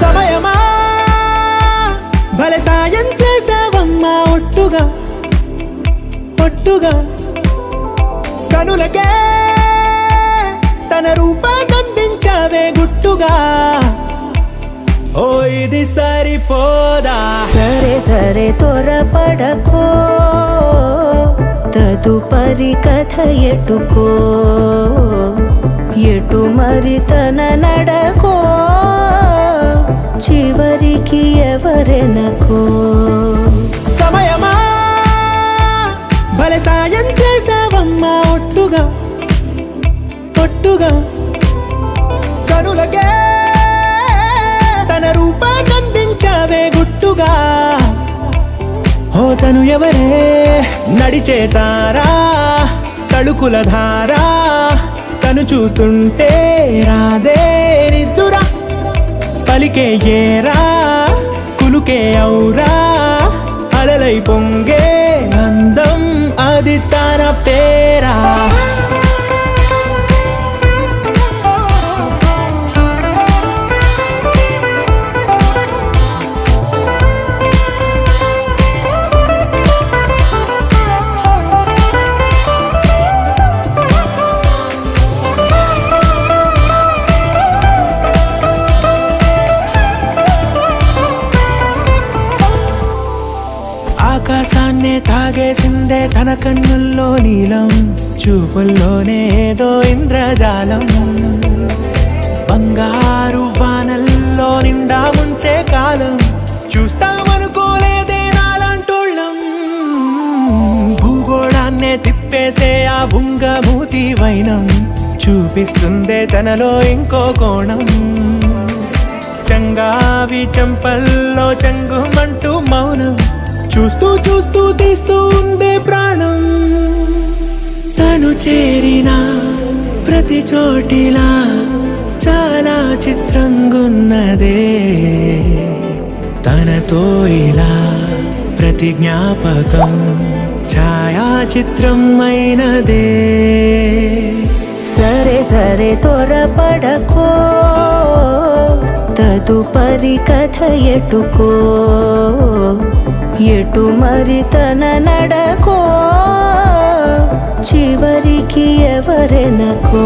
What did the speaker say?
సమయమా భలే సాయం చేసావమ్మా ఒట్టుగా ఒట్టుగా కనులకే తన రూపాన్నందించావే గుట్టుగా ఓ ఇది సరిపోదా సరే సరే త్వరపడకో తదుపరి కథ ఎటుకో ఎటు మరి తన నడకో చివరికి ఎవరెనకో సమయమా భలే సాయం చేసావమ్మా ఒట్టుగా ఒట్టుగా కనులకే తన రూపాన్నందించావే గుట్టుగా ఓ తను ఎవరే నడిచే తారా తళుకుల ధారా తను చూస్తుంటే రాదే నిద్దురా పలికే ఏరా కులుకే ఔరా అలలై పొంగే అందం అది తన పేరా ఆకాశాన్నే తాగేసిందే తన కన్నుల్లో నీలం చూపుల్లోనే ఏదో ఇంద్రజాలం బంగారు వానల్లో నిండా ముంచే కాలం చూస్తామనుకోలేదే నాలాంటోళ్ళం భూగోళాన్నే తిప్పేసే ఆ బుంగమూతి వైనం చూపిస్తుందే తనలో ఇంకో కోణం చంగావి చంపల్లో చంగుమంటూ మౌనం చూస్తూ చూస్తూ తీస్తూ ఉందే ప్రాణం తను చేరిన ప్రతి చోటిలా చాలా చిత్రంగున్నదే తనతో ఇలా ప్రతి జ్ఞాపకం ఛాయాచిత్రం అయినదే సరే సరే త్వరపడకో తదుపరి కథ ఎటుకో ఎటు మరి తన నడకో చివరికి ఎవరెనకో